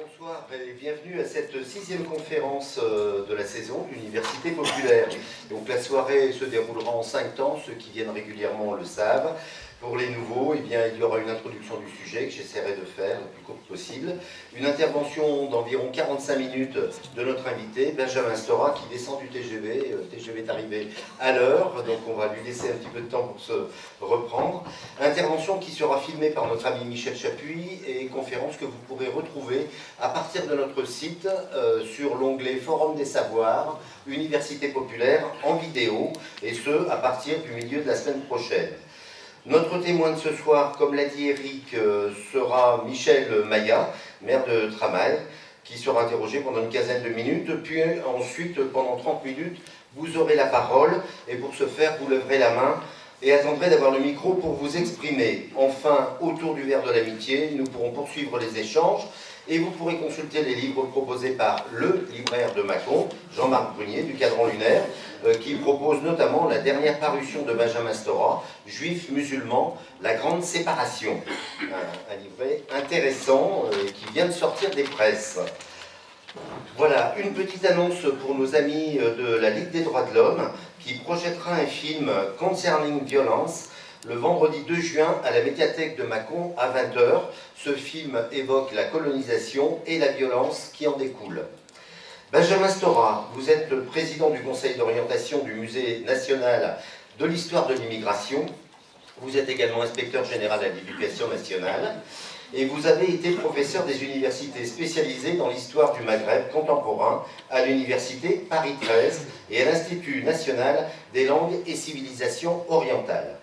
Bonsoir et bienvenue à cette 6e conférence de la saison de l'Université populaire. Donc la soirée se déroulera en 5 temps, ceux qui viennent régulièrement le savent. Pour les nouveaux, eh bien, il y aura une introduction du sujet que j'essaierai de faire la plus courte possible. Une intervention d'environ 45 minutes de notre invité, Benjamin Stora, qui descend du TGV. Le TGV est arrivé à l'heure, donc on va lui laisser un petit peu de temps pour se reprendre. Intervention qui sera filmée par notre ami Michel Chapuis et conférence que vous pourrez retrouver à partir de notre site sur l'onglet Forum des Savoirs, Université populaire en vidéo, et ce, à partir du milieu de la semaine prochaine. Notre témoin de ce soir, comme l'a dit Eric, sera Michel Maillat, maire de Tramail, qui sera interrogé pendant une quinzaine de minutes. Puis ensuite, pendant 30 minutes, vous aurez la parole. Et pour ce faire, vous leverez la main et attendrez d'avoir le micro pour vous exprimer. Enfin, autour du verre de l'amitié, nous pourrons poursuivre les échanges. Et vous pourrez consulter les livres proposés par le libraire de Mâcon, Jean-Marc Brunier, du Cadran Lunaire, qui propose notamment la dernière parution de Benjamin Stora, Juifs, musulmans, la grande séparation. Un livret intéressant qui vient de sortir des presses. Voilà, une petite annonce pour nos amis de la Ligue des droits de l'homme, qui projettera un film Concerning Violence, le vendredi 2 juin à la médiathèque de Mâcon à 20 h. Ce film évoque la colonisation et la violence qui en découle. Benjamin Stora, vous êtes le président du conseil d'orientation du Musée national de l'histoire de l'immigration. Vous êtes également inspecteur général à l'éducation nationale. Et vous avez été professeur des universités spécialisées dans l'histoire du Maghreb contemporain à l'université Paris 13 et à l'Institut national des langues et civilisations orientales.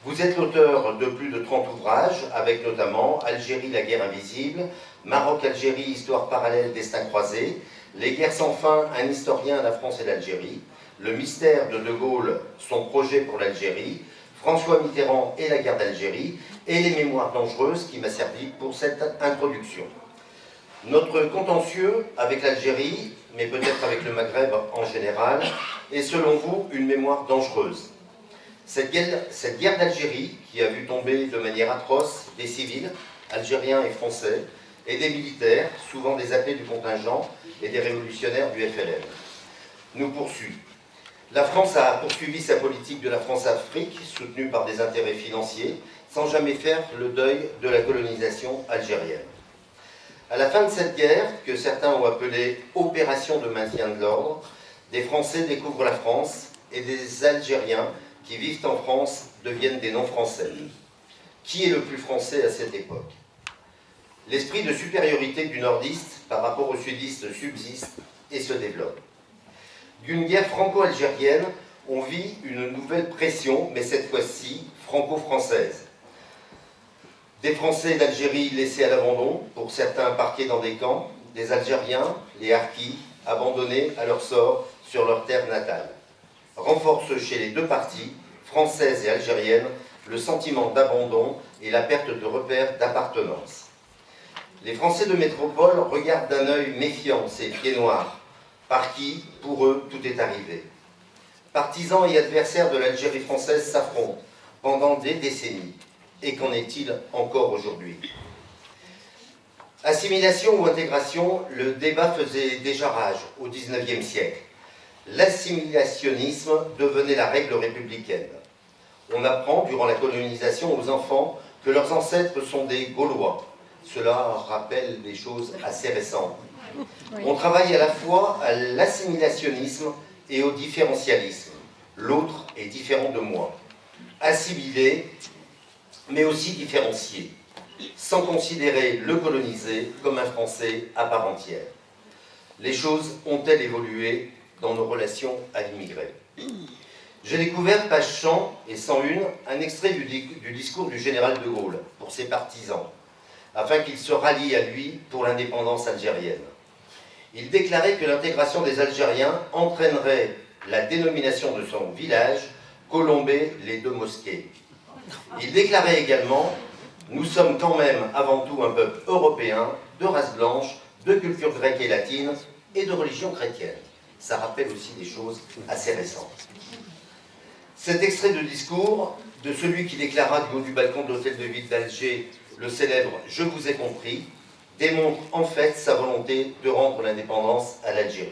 Vous êtes l'auteur de plus de 30 ouvrages, avec notamment Algérie, la guerre invisible, Maroc-Algérie, histoire parallèle, destin croisé, Les guerres sans fin, un historien, la France et l'Algérie, Le mystère de De Gaulle, son projet pour l'Algérie, François Mitterrand et la guerre d'Algérie, et Les mémoires dangereuses qui m'a servi pour cette introduction. Notre contentieux avec l'Algérie, mais peut-être avec le Maghreb en général, est selon vous une mémoire dangereuse. Cette guerre d'Algérie, qui a vu tomber de manière atroce des civils, algériens et français, et des militaires, souvent des appelés du contingent et des révolutionnaires du FLN, nous poursuit. La France a poursuivi sa politique de la France-Afrique, soutenue par des intérêts financiers, sans jamais faire le deuil de la colonisation algérienne. À la fin de cette guerre, que certains ont appelée « opération de maintien de l'ordre », des Français découvrent la France et des Algériens qui vivent en France deviennent des non-français. Qui est le plus français à cette époque? L'esprit de supériorité du nordiste par rapport au sudiste subsiste et se développe. D'une guerre franco-algérienne, on vit une nouvelle pression, mais cette fois-ci franco-française. Des Français d'Algérie laissés à l'abandon, pour certains parqués dans des camps, des Algériens, les harkis, abandonnés à leur sort sur leur terre natale. Renforce chez les deux parties, françaises et algériennes, le sentiment d'abandon et la perte de repères d'appartenance. Les Français de métropole regardent d'un œil méfiant ces pieds noirs, par qui, pour eux, tout est arrivé. Partisans et adversaires de l'Algérie française s'affrontent pendant des décennies. Et qu'en est-il encore aujourd'hui? Assimilation ou intégration, le débat faisait déjà rage au XIXe siècle. L'assimilationnisme devenait la règle républicaine. On apprend, durant la colonisation, aux enfants que leurs ancêtres sont des Gaulois. Cela rappelle des choses assez récentes. On travaille à la fois à l'assimilationnisme et au différentialisme. L'autre est différent de moi. Assimilé, mais aussi différencié, sans considérer le colonisé comme un Français à part entière. Les choses ont-elles évolué dans nos relations à l'immigré? J'ai découvert, page 100 et 101, un extrait du discours du général de Gaulle pour ses partisans, afin qu'ils se rallient à lui pour l'indépendance algérienne. Il déclarait que l'intégration des Algériens entraînerait la dénomination de son village Colombey les deux mosquées. Il déclarait également « Nous sommes quand même avant tout un peuple européen, de race blanche, de culture grecque et latine et de religion chrétienne. » Ça rappelle aussi des choses assez récentes. Cet extrait de discours de celui qui déclara du haut du balcon de l'hôtel de ville d'Alger le célèbre « Je vous ai compris » démontre en fait sa volonté de rendre l'indépendance à l'Algérie.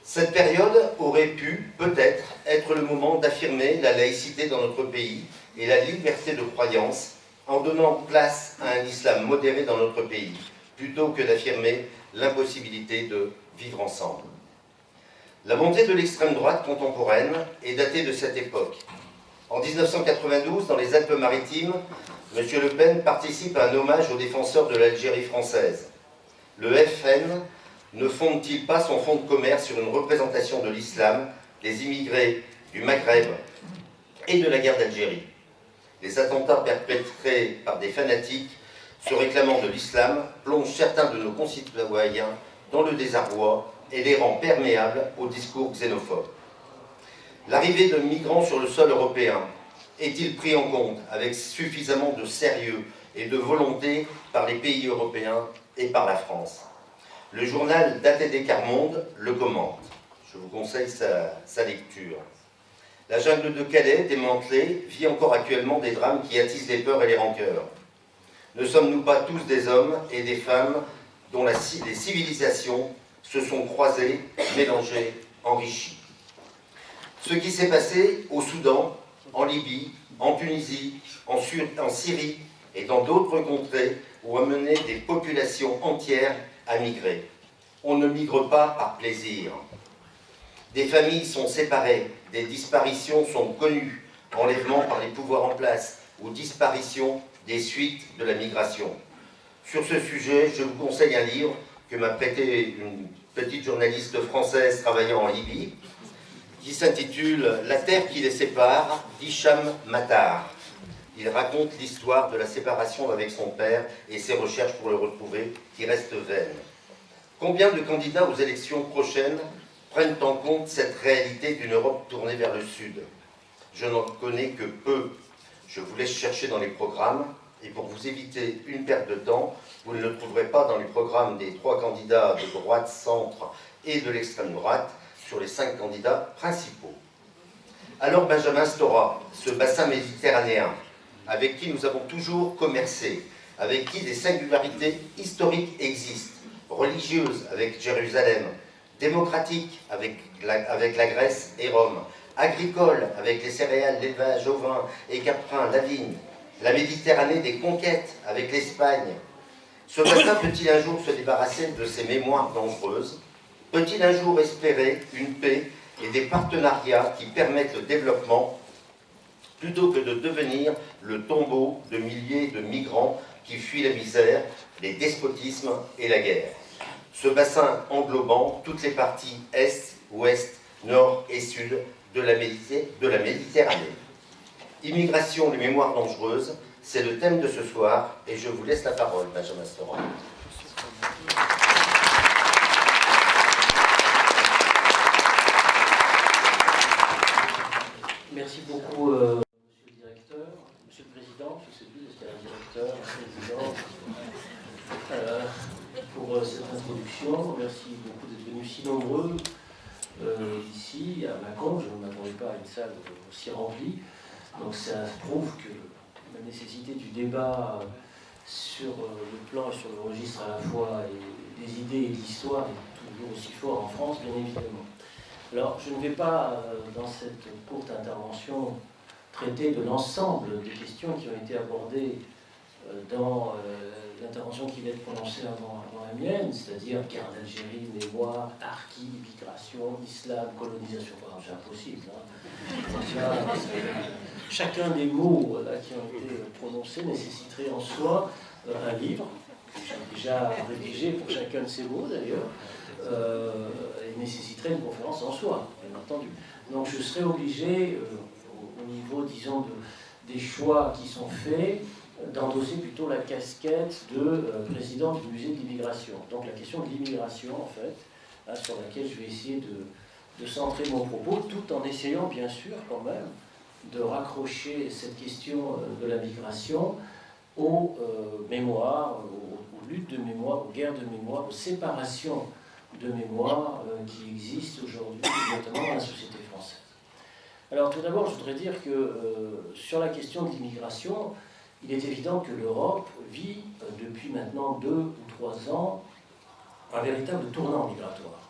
Cette période aurait pu, peut-être, être le moment d'affirmer la laïcité dans notre pays et la liberté de croyance en donnant place à un islam modéré dans notre pays, plutôt que d'affirmer l'impossibilité de vivre ensemble. La montée de l'extrême droite contemporaine est datée de cette époque. En 1992, dans les Alpes-Maritimes, M. Le Pen participe à un hommage aux défenseurs de l'Algérie française. Le FN ne fonde-t-il pas son fonds de commerce sur une représentation de l'islam, des immigrés du Maghreb et de la guerre d'Algérie? Les attentats perpétrés par des fanatiques se réclamant de l'islam plongent certains de nos concitoyens dans le désarroi et les rend perméables aux discours xénophobes. L'arrivée de migrants sur le sol européen est-il pris en compte avec suffisamment de sérieux et de volonté par les pays européens et par la France? Le journal d'ATD Quart-Monde le commente. Je vous conseille sa lecture. La jungle de Calais, démantelée, vit encore actuellement des drames qui attisent les peurs et les rancœurs. Ne sommes-nous pas tous des hommes et des femmes dont les civilisations se sont croisées, mélangées, enrichies? Ce qui s'est passé au Soudan, en Libye, en Tunisie, en Syrie et dans d'autres contrées ont amené des populations entières à migrer. On ne migre pas par plaisir. Des familles sont séparées, des disparitions sont connues, enlèvement par les pouvoirs en place ou disparition des suites de la migration. Sur ce sujet, je vous conseille un livre que m'a prêté une petite journaliste française travaillant en Libye, qui s'intitule « La terre qui les sépare » d'Hicham Matar. Il raconte l'histoire de la séparation avec son père et ses recherches pour le retrouver, qui restent vaines. Combien de candidats aux élections prochaines prennent en compte cette réalité d'une Europe tournée vers le Sud? Je n'en connais que peu. Je vous laisse chercher dans les programmes, et pour vous éviter une perte de temps, vous ne le trouverez pas dans les programmes des 3 candidats de droite, centre et de l'extrême droite, sur les 5 candidats principaux. Alors Benjamin Stora, ce bassin méditerranéen, avec qui nous avons toujours commercé, avec qui des singularités historiques existent, religieuses avec Jérusalem, démocratiques avec la Grèce et Rome, agricoles avec les céréales, l'élevage, ovins et caprins, la vigne, la Méditerranée des conquêtes avec l'Espagne. Ce bassin peut-il un jour se débarrasser de ses mémoires dangereuses? Peut-il un jour espérer une paix et des partenariats qui permettent le développement plutôt que de devenir le tombeau de milliers de migrants qui fuient la misère, les despotismes et la guerre? Ce bassin englobant toutes les parties est, ouest, nord et sud de la Méditerranée. Immigration, les mémoires dangereuses, c'est le thème de ce soir et je vous laisse la parole, Benjamin Stora. Merci beaucoup, Monsieur le Directeur, Monsieur le Président, je ne sais plus si c'était un directeur, un président, pour cette introduction. Merci beaucoup d'être venus si nombreux ici, à Mâcon. Je ne m'attendais pas à une salle aussi remplie. Donc ça prouve que la nécessité du débat sur le plan et sur le registre à la fois et des idées et de l'histoire est toujours aussi fort en France, bien évidemment. Alors, je ne vais pas, dans cette courte intervention, traiter de l'ensemble des questions qui ont été abordées dans l'intervention qui va être prononcée avant la mienne, c'est-à-dire guerre d'Algérie, mémoire, harki, migration, islam, colonisation. Enfin, c'est impossible. Hein. Chacun des mots qui ont été prononcés nécessiterait en soi un livre, que j'ai déjà rédigé pour chacun de ces mots d'ailleurs, et nécessiterait une conférence en soi, bien entendu. Donc je serai obligé, au niveau, disons, des choix qui sont faits, d'endosser plutôt la casquette de président du musée de l'immigration. Donc la question de l'immigration, en fait, hein, sur laquelle je vais essayer de centrer mon propos, tout en essayant, bien sûr, quand même, de raccrocher cette question de la migration aux mémoires, aux luttes de mémoire, aux guerres de mémoire, aux séparations de mémoire qui existent aujourd'hui, notamment dans la société française. Alors tout d'abord, je voudrais dire que sur la question de l'immigration, il est évident que l'Europe vit depuis maintenant 2 ou 3 ans un véritable tournant migratoire,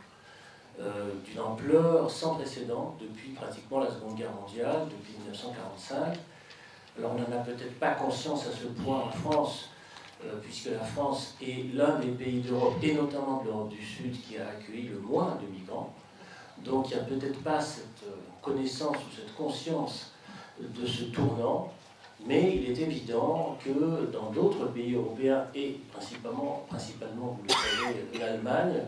d'une ampleur sans précédent depuis pratiquement la Seconde Guerre mondiale, depuis 1945. Alors on n'en a peut-être pas conscience à ce point en France, puisque la France est l'un des pays d'Europe, et notamment de l'Europe du Sud, qui a accueilli le moins de migrants. Donc il n'y a peut-être pas cette connaissance ou cette conscience de ce tournant, mais il est évident que dans d'autres pays européens, et principalement vous le savez, l'Allemagne,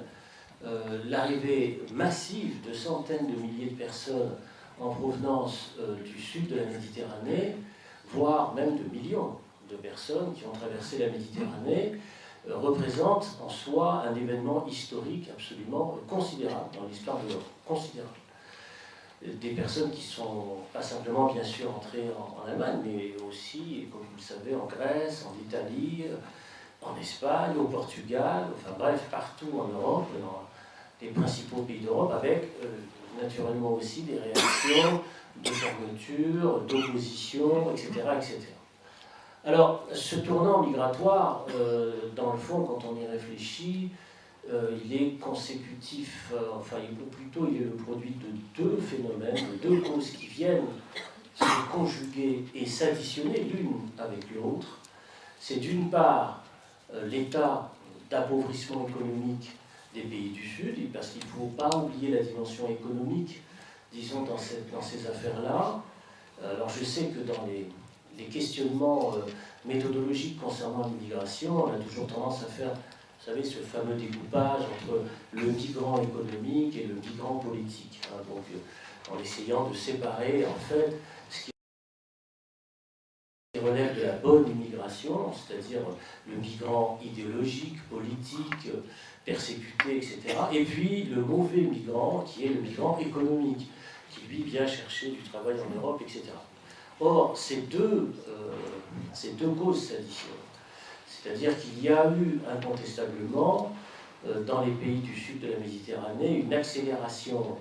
l'arrivée massive de centaines de milliers de personnes en provenance du sud de la Méditerranée, voire même de millions de personnes qui ont traversé la Méditerranée, représente en soi un événement historique absolument considérable dans l'histoire de l'Europe. Considérable. Des personnes qui sont pas simplement bien sûr entrées en Allemagne, mais aussi, comme vous le savez, en Grèce, en Italie, en Espagne, au Portugal, enfin bref, partout en Europe, dans les principaux pays d'Europe, avec naturellement aussi des réactions de fermeture, d'opposition, etc., etc. Alors, ce tournant migratoire, dans le fond, quand on y réfléchit, il est consécutif, il est le produit de 2 phénomènes, de 2 causes qui viennent se conjuguer et s'additionner l'une avec l'autre. C'est d'une part l'état d'appauvrissement économique des pays du Sud, parce qu'il ne faut pas oublier la dimension économique, disons, dans ces affaires-là. Alors je sais que dans les questionnements méthodologiques concernant l'immigration, on a toujours tendance à faire, vous savez, ce fameux découpage entre le migrant économique et le migrant politique. Donc, en essayant de séparer, en fait, ce qui relève de la bonne immigration, c'est-à-dire le migrant idéologique, politique, persécuté, etc. Et puis le mauvais migrant, qui est le migrant économique, qui lui vient chercher du travail en Europe, etc. Or, ces deux causes s'additionnent. C'est-à-dire qu'il y a eu incontestablement, dans les pays du sud de la Méditerranée, une accélération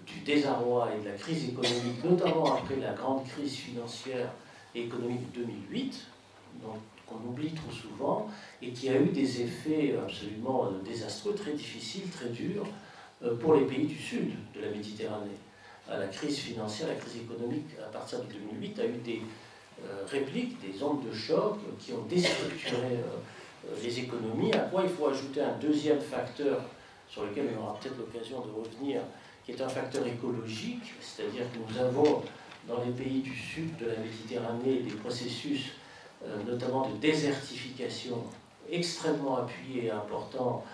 du désarroi et de la crise économique, notamment après la grande crise financière et économique de 2008, qu'on oublie trop souvent, et qui a eu des effets absolument désastreux, très difficiles, très durs, pour les pays du sud de la Méditerranée. La crise financière, la crise économique, à partir de 2008, a eu des répliques, des ondes de choc qui ont déstructuré les économies, à quoi il faut ajouter un deuxième facteur sur lequel on aura peut-être l'occasion de revenir, qui est un facteur écologique, c'est-à-dire que nous avons dans les pays du sud de la Méditerranée des processus notamment de désertification extrêmement appuyés et importants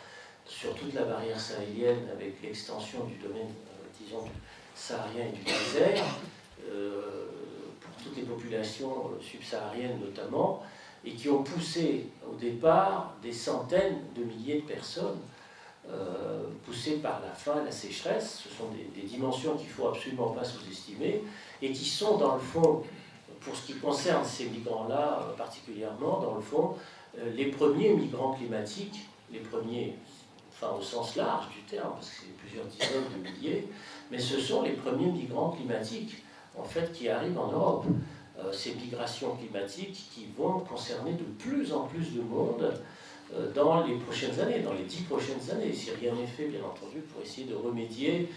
sur toute la barrière sahélienne avec l'extension du domaine, disons, saharien et du désert, pour toutes les populations subsahariennes notamment, et qui ont poussé au départ des centaines de milliers de personnes, poussées par la faim, la sécheresse. Ce sont des dimensions qu'il ne faut absolument pas sous-estimer, et qui sont dans le fond, pour ce qui concerne ces migrants-là particulièrement, dans le fond, les premiers migrants climatiques, les premiers, enfin au sens large du terme, parce que c'est plusieurs dizaines de milliers, mais ce sont les premiers migrants climatiques, en fait, qui arrivent en Europe. Ces migrations climatiques qui vont concerner de plus en plus de monde dans les prochaines années, dans les 10 prochaines années, si rien n'est fait, bien entendu, pour essayer de remédier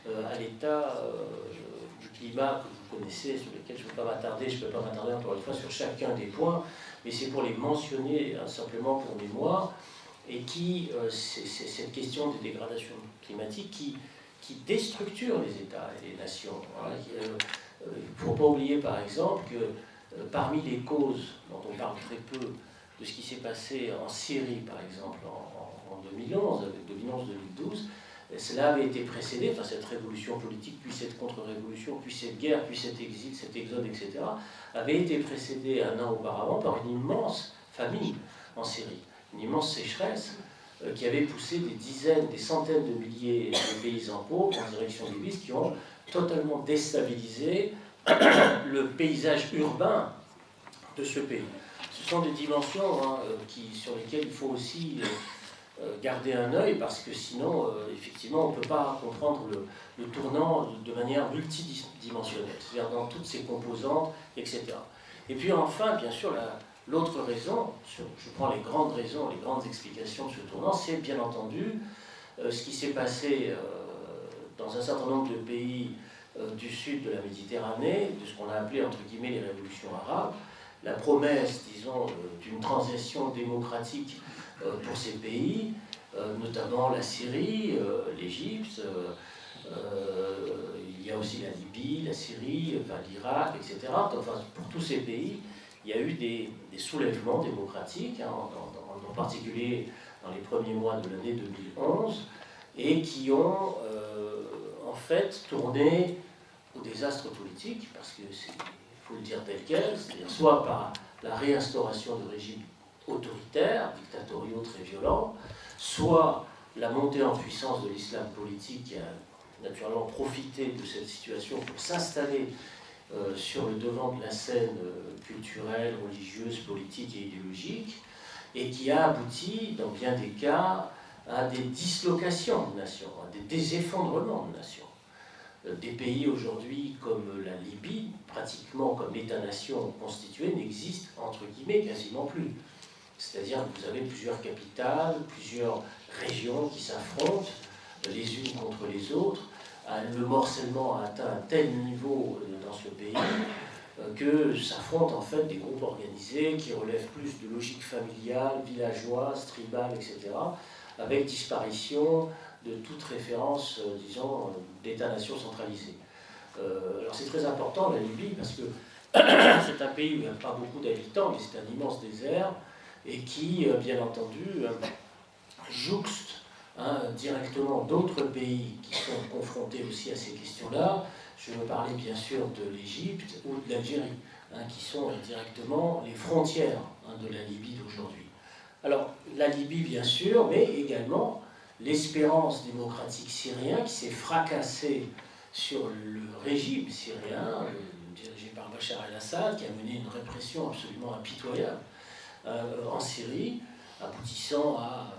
à l'état du climat que vous connaissez, sur lequel je ne peux pas m'attarder. Je ne peux pas m'attarder encore une fois sur chacun des points, mais c'est pour les mentionner simplement pour mémoire, et qui, c'est cette question des dégradations climatiques qui déstructure les États et les nations. Voilà. Il ne faut pas oublier, par exemple, que parmi les causes dont on parle très peu de ce qui s'est passé en Syrie, par exemple, en 2011, avec 2011-2012, cela avait été précédé, enfin cette révolution politique, puis cette contre-révolution, puis cette guerre, puis cet exil, cet exode, etc., avait été précédé un an auparavant par une immense famine en Syrie, une immense sécheresse qui avait poussé des dizaines, des centaines de milliers de paysans pauvres en direction des Libye, qui ont totalement déstabilisé le paysage urbain de ce pays. Ce sont des dimensions sur lesquelles il faut aussi garder un œil, parce que sinon, effectivement, on ne peut pas comprendre le tournant de manière multidimensionnelle, c'est-à-dire dans toutes ses composantes, etc. Et puis enfin, bien sûr, l'autre raison, je prends les grandes raisons, les grandes explications de ce tournant, c'est bien entendu ce qui s'est passé dans un certain nombre de pays du sud de la Méditerranée, de ce qu'on a appelé entre guillemets les révolutions arabes, la promesse, disons, d'une transition démocratique pour ces pays, notamment la Syrie, l'Égypte, il y a aussi la Libye, la Syrie, enfin, l'Irak, etc. Enfin, pour tous ces pays, il y a eu des soulèvements démocratiques, hein, en particulier dans les premiers mois de l'année 2011, et qui ont en fait tourné au désastre politique, parce que il faut le dire tel quel, c'est-à-dire soit par la réinstauration de régimes autoritaires, dictatoriaux très violents, soit la montée en puissance de l'islam politique qui a naturellement profité de cette situation pour s'installer sur le devant de la scène culturelle, religieuse, politique et idéologique, et qui a abouti, dans bien des cas, à des dislocations de nations, à des effondrements de nations. Des pays aujourd'hui comme la Libye, pratiquement comme État-nation constitué, n'existent entre guillemets quasiment plus. C'est-à-dire que vous avez plusieurs capitales, plusieurs régions qui s'affrontent les unes contre les autres. Le morcellement a atteint un tel niveau dans ce pays que s'affrontent en fait des groupes organisés qui relèvent plus de logique familiale, villageoise, tribale, etc., avec disparition de toute référence, disons, d'État-nation centralisé. Alors c'est très important, la Libye, parce que c'est un pays où il n'y a pas beaucoup d'habitants, mais c'est un immense désert, et qui, bien entendu, jouxte directement d'autres pays qui sont confrontés aussi à ces questions-là. Je veux parler bien sûr de l'Égypte ou de l'Algérie, qui sont directement les frontières de la Libye d'aujourd'hui. Alors, la Libye, bien sûr, mais également l'espérance démocratique syrien qui s'est fracassée sur le régime syrien, dirigé par Bachar el-Assad, qui a mené une répression absolument impitoyable en Syrie, aboutissant à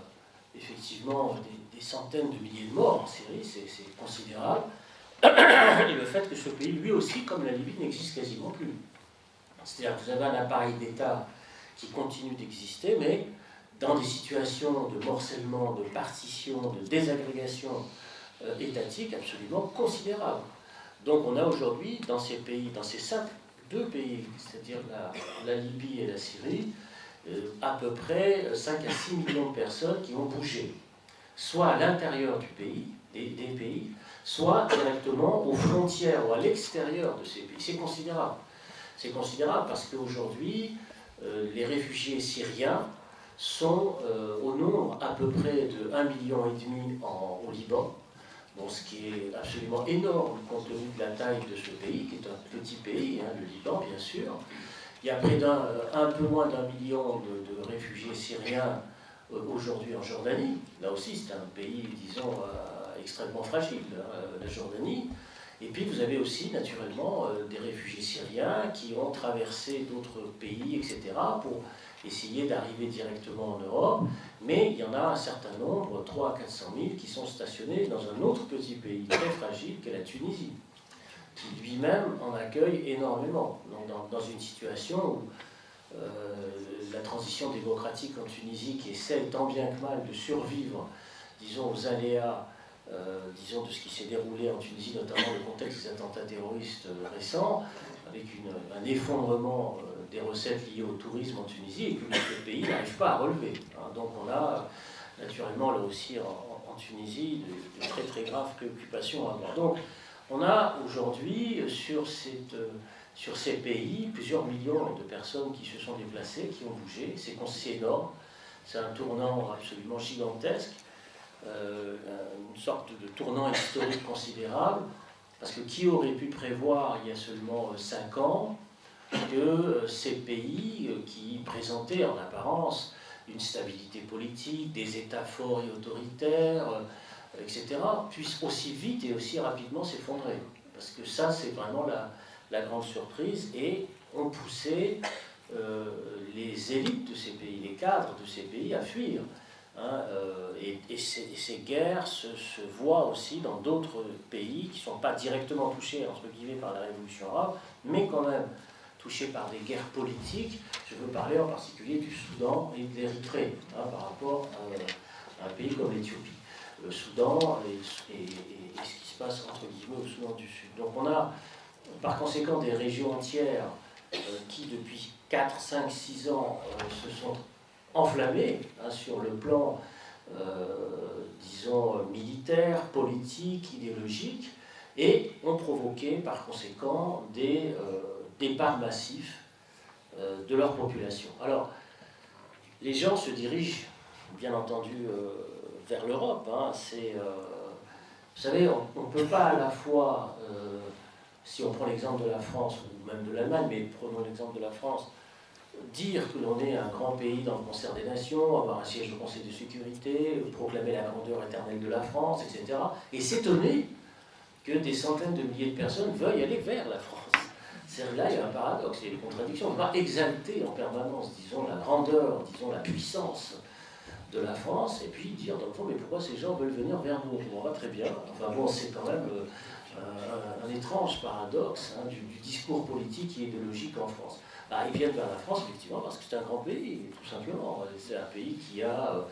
effectivement des centaines de milliers de morts en Syrie, c'est considérable. Et le fait que ce pays, lui aussi, comme la Libye, n'existe quasiment plus. C'est-à-dire que vous avez un appareil d'État qui continue d'exister, mais dans des situations de morcellement, de partition, de désagrégation étatique absolument considérables. Donc on a aujourd'hui, dans ces pays, dans ces deux pays, c'est-à-dire la Libye et la Syrie, à peu près 5 à 6 millions de personnes qui ont bougé, soit à l'intérieur du pays, des pays, soit directement aux frontières ou à l'extérieur de ces pays. C'est considérable. C'est considérable parce qu'aujourd'hui, les réfugiés syriens sont au nombre à peu près de 1,5 million au Liban, bon, ce qui est absolument énorme compte tenu de la taille de ce pays, qui est un petit pays, le Liban bien sûr. Il y a près un peu moins d'1 million de réfugiés syriens aujourd'hui en Jordanie. Là aussi, c'est un pays, disons, extrêmement fragile, la Jordanie. Et puis vous avez aussi, naturellement, des réfugiés syriens qui ont traversé d'autres pays, etc., pour essayer d'arriver directement en Europe. Mais il y en a un certain nombre, 300 à 400 000, qui sont stationnés dans un autre petit pays très fragile qu'est la Tunisie, qui lui-même en accueille énormément. Donc dans une situation où la transition démocratique en Tunisie, qui essaie tant bien que mal de survivre, disons, aux aléas, disons, de ce qui s'est déroulé en Tunisie, notamment le contexte des attentats terroristes récents, avec un effondrement des recettes liées au tourisme en Tunisie, et que le pays n'arrive pas à relever. Donc on a naturellement là aussi en Tunisie de très très graves préoccupations à avoir. Donc on a aujourd'hui sur ces pays plusieurs millions de personnes qui se sont déplacées, qui ont bougé. C'est énorme, c'est un tournant absolument gigantesque, une sorte de tournant historique considérable, parce que qui aurait pu prévoir il y a seulement 5 ans que ces pays qui présentaient en apparence une stabilité politique, des États forts et autoritaires, etc., puissent aussi vite et aussi rapidement s'effondrer. Parce que ça, c'est vraiment la grande surprise, et ont poussé les élites de ces pays, les cadres de ces pays à fuir. Et ces guerres se voient aussi dans d'autres pays qui ne sont pas directement touchés, entre guillemets, par la révolution arabe, mais quand même touchés par des guerres politiques. Je veux parler en particulier du Soudan et de l'Érythrée, par rapport à un pays comme l'Éthiopie. Le Soudan et ce qui se passe entre guillemets au Soudan du Sud. Donc on a par conséquent des régions entières qui depuis 4, 5, 6 ans se sont enflammées sur le plan, disons, militaire, politique, idéologique, et ont provoqué par conséquent des départs massifs de leur population. Alors, les gens se dirigent, bien entendu, vers l'Europe. Vous savez, on ne peut pas à la fois, si on prend l'exemple de la France, ou même de l'Allemagne, mais prenons l'exemple de la France, dire que l'on est un grand pays dans le concert des nations, avoir un siège au Conseil de sécurité, proclamer la grandeur éternelle de la France, etc., et s'étonner que des centaines de milliers de personnes veuillent aller vers la France. Là, il y a un paradoxe, il y a une contradiction. On ne peut pas exalter en permanence, disons, la grandeur, disons, la puissance de la France, et puis dire, dans le fond, mais pourquoi ces gens veulent venir vers nous? On va très bien. Enfin bon, c'est quand même un étrange paradoxe du discours politique et idéologique en France. Alors, ils viennent vers la France, effectivement, parce que c'est un grand pays, tout simplement. C'est un pays qui a,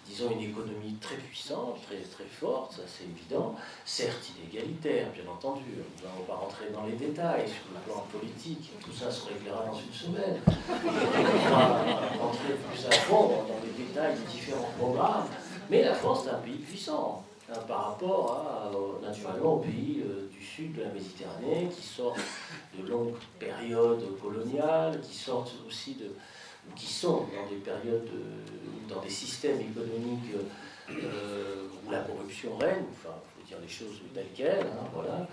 disons, une économie très puissante, très, très forte, ça c'est évident, certes inégalitaire, bien entendu. On ne va pas rentrer dans les détails sur le plan politique, tout ça se réglera dans une semaine. On va rentrer plus à fond dans les détails des différents programmes, mais la France est un pays puissant par rapport naturellement aux pays du sud de la Méditerranée, qui sortent de longues périodes coloniales, qui sortent aussi qui sont dans des périodes, dans des systèmes économiques où la corruption règne, enfin, il faut dire les choses telles quelles, voilà,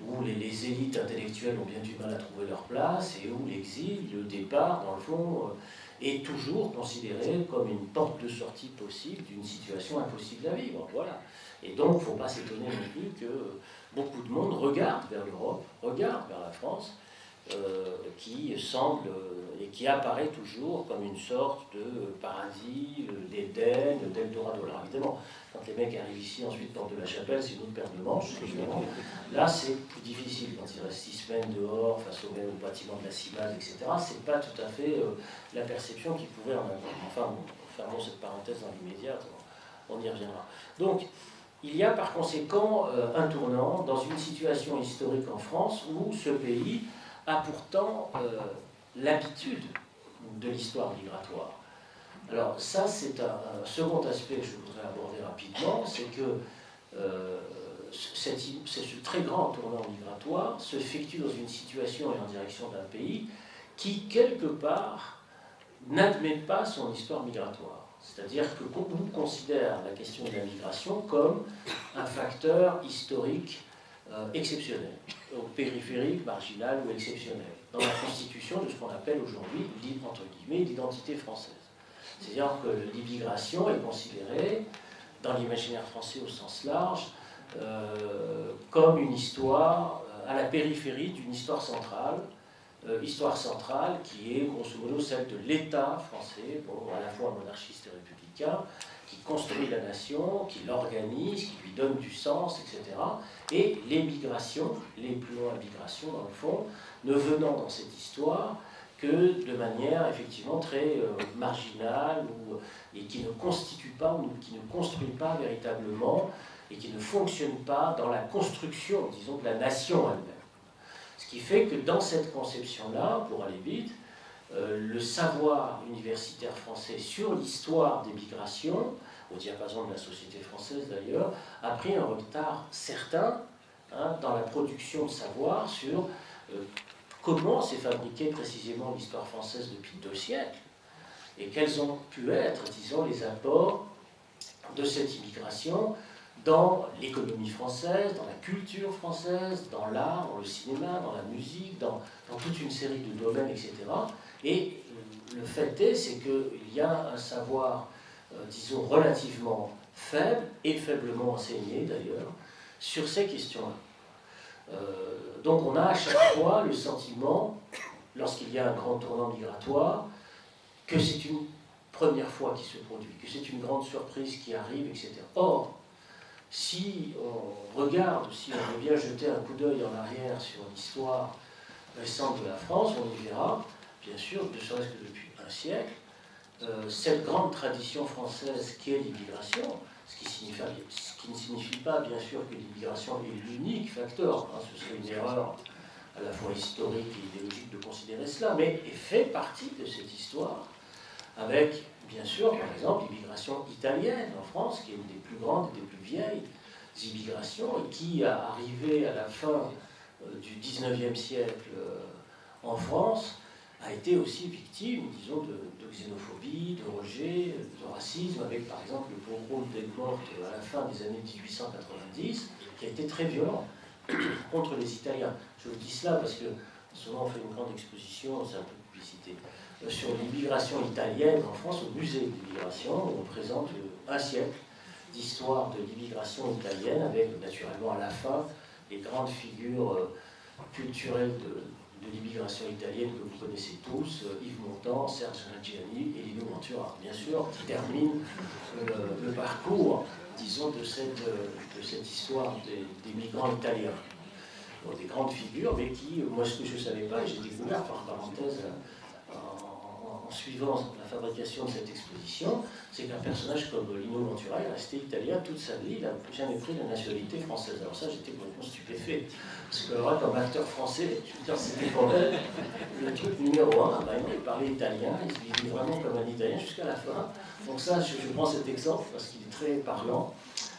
où les élites intellectuelles ont bien du mal à trouver leur place, et où l'exil, le départ, dans le fond, est toujours considéré comme une porte de sortie possible d'une situation impossible à vivre, voilà. Et donc, il ne faut pas s'étonner non plus que beaucoup de monde regarde vers l'Europe, regarde vers la France, qui semble et qui apparaît toujours comme une sorte de paradis, d'Éden, d'Eldorado. Alors évidemment, quand les mecs arrivent ici, ensuite porte de la Chapelle, c'est une autre paire de manches, évidemment. Là, c'est plus difficile quand ils restent 6 semaines dehors, face au bâtiment de la CIMAD, etc. C'est pas tout à fait la perception qu'ils pouvaient en avoir. Enfin, fermons cette parenthèse dans l'immédiat, on y reviendra. Donc, il y a par conséquent un tournant dans une situation historique en France où ce pays a pourtant l'habitude de l'histoire migratoire. Alors ça, c'est un second aspect que je voudrais aborder rapidement, c'est que ce très grand tournant migratoire s'effectue dans une situation et en direction d'un pays qui, quelque part, n'admet pas son histoire migratoire. C'est-à-dire que qu'on considère la question de la migration comme un facteur historique exceptionnel, périphérique, marginal ou exceptionnel, dans la constitution de ce qu'on appelle aujourd'hui, entre guillemets, l'identité française. C'est-à-dire que l'immigration est considérée, dans l'imaginaire français au sens large, comme une histoire à la périphérie d'une histoire centrale qui est grosso modo celle de l'État français, à la fois monarchiste et républicain, qui construit la nation, qui l'organise, qui lui donne du sens, etc. Et les migrations, les plus loin migrations dans le fond, ne venant dans cette histoire que de manière effectivement très marginale et qui ne constitue pas ou qui ne construit pas véritablement et qui ne fonctionne pas dans la construction, disons, de la nation elle-même. Ce qui fait que dans cette conception-là, pour aller vite, le savoir universitaire français sur l'histoire des migrations, au diapason de la société française d'ailleurs, a pris un retard certain dans la production de savoir sur comment s'est fabriquée précisément l'histoire française depuis 2 siècles et quels ont pu être, disons, les apports de cette immigration dans l'économie française, dans la culture française, dans l'art, dans le cinéma, dans la musique, dans toute une série de domaines, etc. Et le fait est, c'est qu'il y a un savoir, disons, relativement faible et faiblement enseigné d'ailleurs, sur ces questions-là. Donc on a à chaque fois le sentiment, lorsqu'il y a un grand tournant migratoire, que c'est une première fois qui se produit, que c'est une grande surprise qui arrive, etc. Or, si on regarde, si on veut bien jeter un coup d'œil en arrière sur l'histoire récente de la France, on y verra, bien sûr, ne serait-ce que depuis un siècle, cette grande tradition française qu'est l'immigration, ce qui ne signifie pas, bien sûr, que l'immigration est l'unique facteur, hein, ce serait une erreur à la fois historique et idéologique de considérer cela, mais fait partie de cette histoire, avec, bien sûr, par exemple, l'immigration italienne en France, qui est une des plus grandes et des plus vieilles immigrations, et qui, arrivé à la fin du XIXe siècle en France, a été aussi victime, disons, de xénophobie, de rejet, de racisme, avec par exemple le pogrom d'Aigues-Mortes à la fin des années 1890, qui a été très violent contre les Italiens. Je vous dis cela parce que souvent on fait une grande exposition, c'est un peu de publicité, sur l'immigration italienne en France au musée d'immigration, où on présente un siècle d'histoire de l'immigration italienne, avec naturellement à la fin les grandes figures culturelles de l'immigration italienne que vous connaissez tous, Yves Montand, Serge Reggiani et Lino Ventura, bien sûr, qui termine le parcours, disons, de cette histoire des migrants italiens. Bon, des grandes figures, mais qui, moi, ce que je ne savais pas, et j'ai découvert par parenthèse en suivant la fabrication de cette exposition, c'est qu'un personnage comme Lino Ventura est resté italien toute sa vie, il n'a jamais pris la nationalité française. Alors ça, j'étais complètement stupéfait. Parce que là, comme acteur français, je veux dire, c'était quand même le truc numéro un. Ben, il parlait italien, il vivait vraiment comme un italien jusqu'à la fin. Donc ça, je prends cet exemple parce qu'il est très parlant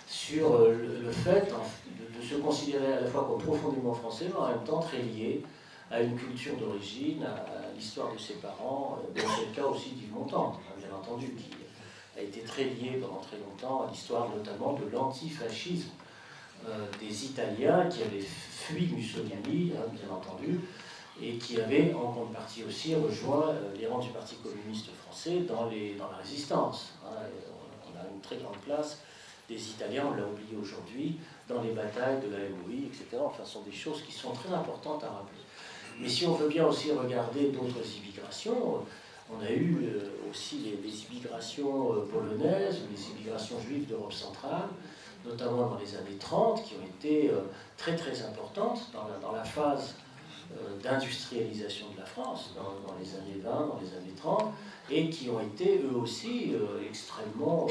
sur le fait de se considérer à la fois comme profondément français, mais en même temps très lié à une culture d'origine, à l'histoire de ses parents, c'est le cas aussi d'Yves Montand, bien entendu, qui a été très lié pendant très longtemps à l'histoire notamment de l'antifascisme des Italiens qui avaient fui Mussolini, bien entendu, et qui avaient en grande partie aussi rejoint les rangs du Parti communiste français dans la résistance. On a une très grande place des Italiens, on l'a oublié aujourd'hui, dans les batailles de la MOI, etc. Enfin, ce sont des choses qui sont très importantes à rappeler. Mais si on veut bien aussi regarder d'autres immigrations, on a eu aussi les immigrations polonaises, les immigrations juives d'Europe centrale, notamment dans les années 30, qui ont été très très importantes dans la phase d'industrialisation de la France, dans les années 20, dans les années 30, et qui ont été eux aussi extrêmement